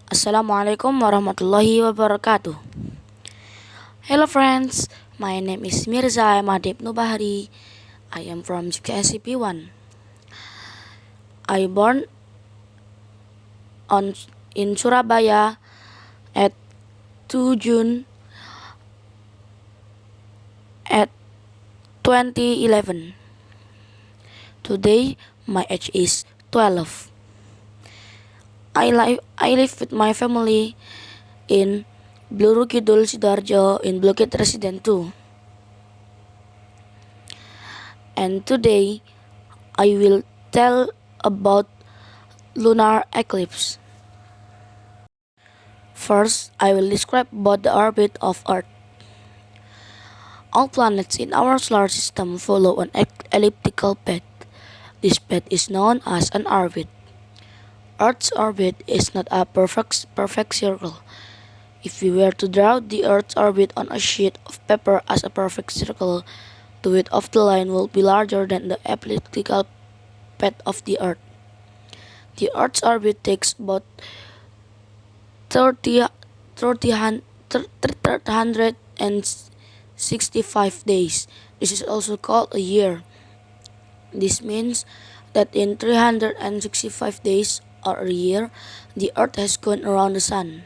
Assalamualaikum warahmatullahi wabarakatuh. Hello friends, my name is Mirza Madib Nubahari. I am from GKSCP 1. I born on in Surabaya at 2 June at 2011. Today my age is 12. I live with my family in Bluru Kidul Sidoarjo in Bukit Resident 2. And today I will tell about lunar eclipse. First, I will describe about the orbit of Earth. All planets in our solar system follow an elliptical path. This path is known as an orbit. Earth's orbit is not a perfect circle. If we were to draw the Earth's orbit on a sheet of paper as a perfect circle, the width of the line will be larger than the elliptical path of the Earth. The Earth's orbit takes about 365 days. This is also called a year. This means that in 365 days or a year, the Earth has gone around the Sun.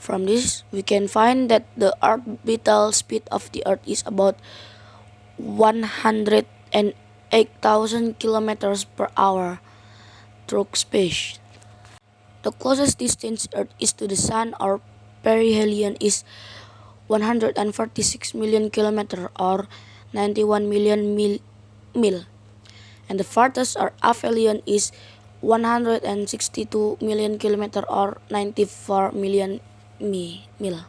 From this, we can find that the orbital speed of the Earth is about 108,000 kilometers per hour through space. The closest distance Earth is to the Sun or perihelion is 146 million kilometers or 91 million mil. And the farthest or aphelion is 162 million kilometers or 94 million mil.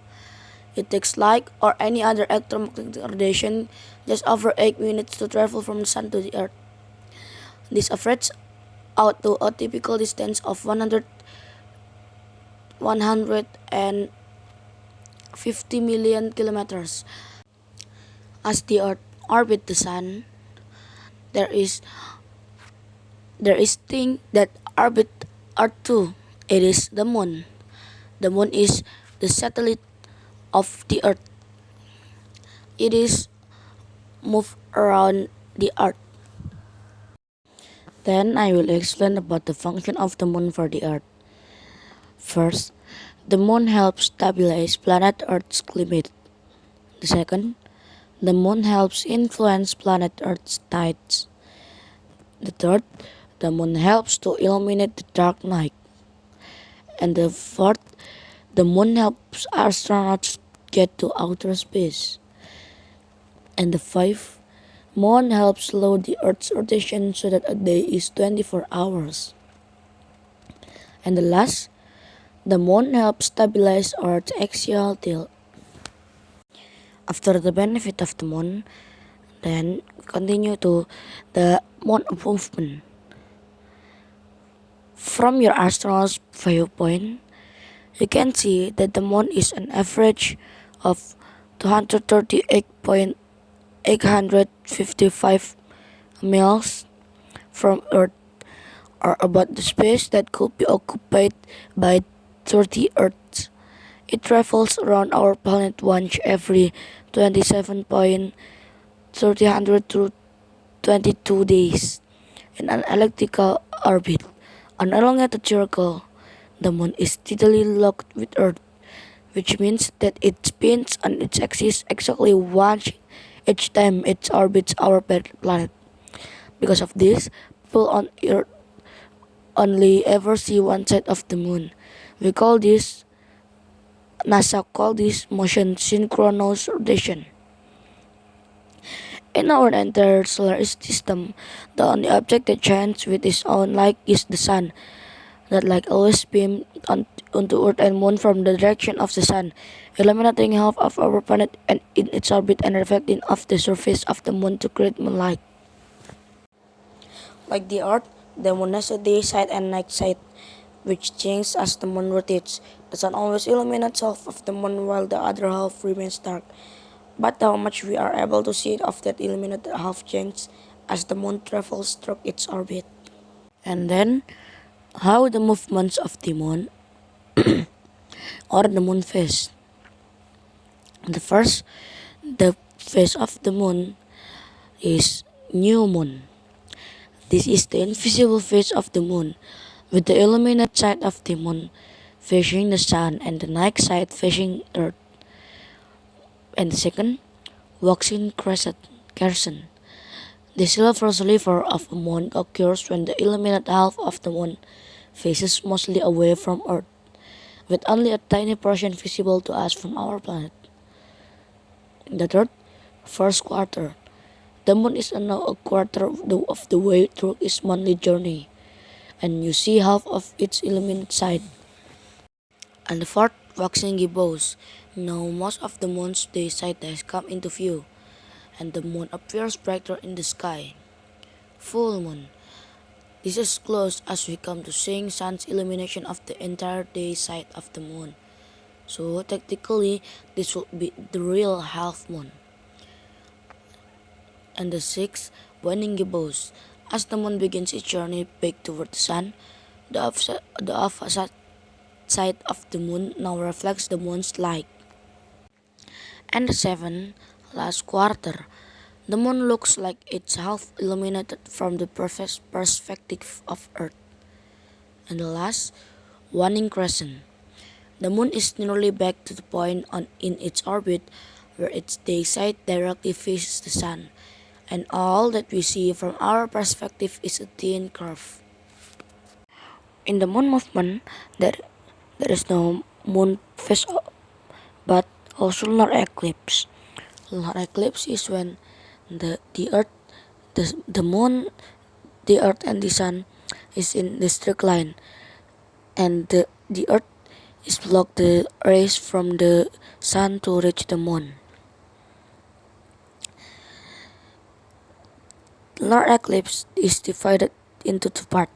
It takes light or any other electromagnetic radiation just over 8 minutes to travel from the Sun to the Earth. This averages out to a typical distance of 150 million kilometers. As the Earth orbits the Sun, there is thing that orbit Earth too. It is the Moon. The Moon is the satellite of the Earth. It is move around the Earth. Then I will explain about the function of the Moon for the Earth. First, the Moon helps stabilize planet Earth's climate. The second, the Moon helps influence planet Earth's tides. The third, the Moon helps to illuminate the dark night. And the fourth, the Moon helps astronauts get to outer space. And the fifth, Moon helps slow the Earth's rotation so that a day is 24 hours. And the last, the Moon helps stabilize Earth's axial tilt. After the benefit of the Moon, then continue to the Moon movement. From your astronaut's viewpoint, you can see that the Moon is an average of 238.855 miles from Earth, or about the space that could be occupied by 30 Earths. It travels around our planet once every 27.300 to 22 days in an elliptical orbit. On a elongated circle, the Moon is steadily locked with Earth, which means that it spins on its axis exactly once each time it orbits our planet. Because of this, people on Earth only ever see one side of the Moon. NASA call this motion synchronous rotation. In our entire solar system, the only object that shines with its own light is the Sun. That light always beams onto Earth and Moon from the direction of the Sun, illuminating half of our planet and in its orbit and reflecting off the surface of the Moon to create moonlight. Like the Earth, the Moon has a day side and night side, which changes as the Moon rotates. The Sun always illuminates half of the Moon while the other half remains dark. But how much we are able to see of that illuminated half changes as the Moon travels through its orbit. And then, how the movements of the Moon or the moon phase. The first, the phase of the moon is new moon. This is the invisible phase of the moon, with the illuminated side of the moon facing the sun and the night side facing earth. And the second, waxing crescent. The silver sliver of a moon occurs when the illuminated half of the moon faces mostly away from earth, with only a tiny portion visible to us from our planet. The third, first quarter. The moon is now a quarter of the way through its monthly journey, and you see half of its illuminated side. And the fourth, waxing gibbous. Now most of the moon's day side has come into view, and the moon appears brighter in the sky. Full moon. This is close as we come to seeing sun's illumination of the entire day side of the moon. So technically, this would be the real half moon. And the sixth, waning gibbous. As the moon begins its journey back toward the sun, the opposite side of the moon now reflects the moon's light. And the seventh, last quarter. The moon looks like it's half illuminated from the perspective of Earth. And the last, waning crescent. The moon is nearly back to the point in its orbit where its day side directly faces the sun, and all that we see from our perspective is a thin curve. In the moon movement, there is no moon phase but also lunar eclipse. Lunar eclipse is when the earth, the moon, the earth and the sun is in the straight line, and the earth is block the rays from the sun to reach the moon. Lunar eclipse is divided into two parts.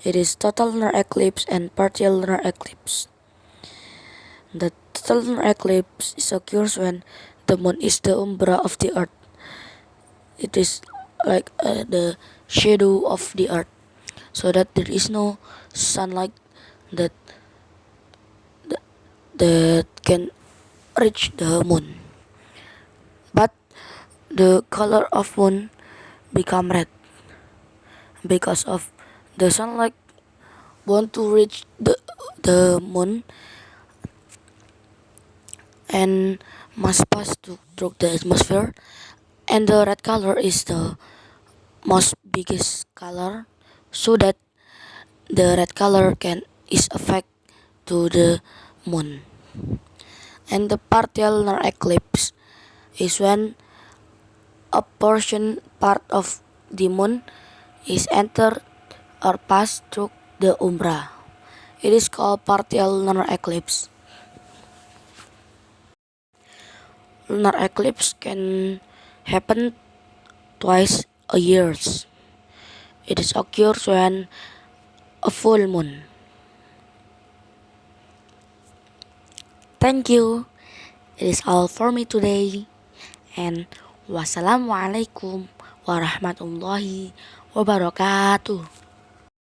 It is total lunar eclipse and partial lunar eclipse. The total lunar eclipse occurs when the moon is the umbra of the earth. It is like the shadow of the earth, so that there is no sunlight that that can reach the moon. But the color of moon become red because of the sunlight want to reach the moon and must pass through the atmosphere, and the red color is the most biggest color, so that the red color can is affect to the moon. And the partial lunar eclipse is when a portion part of the moon is entered or passed through the umbra. It is called partial lunar eclipse. Lunar eclipse can happen twice a year. It is occurs when a full moon. Thank you. It is all for me today. And wassalamualaikum warahmatullahi wabarakatuh.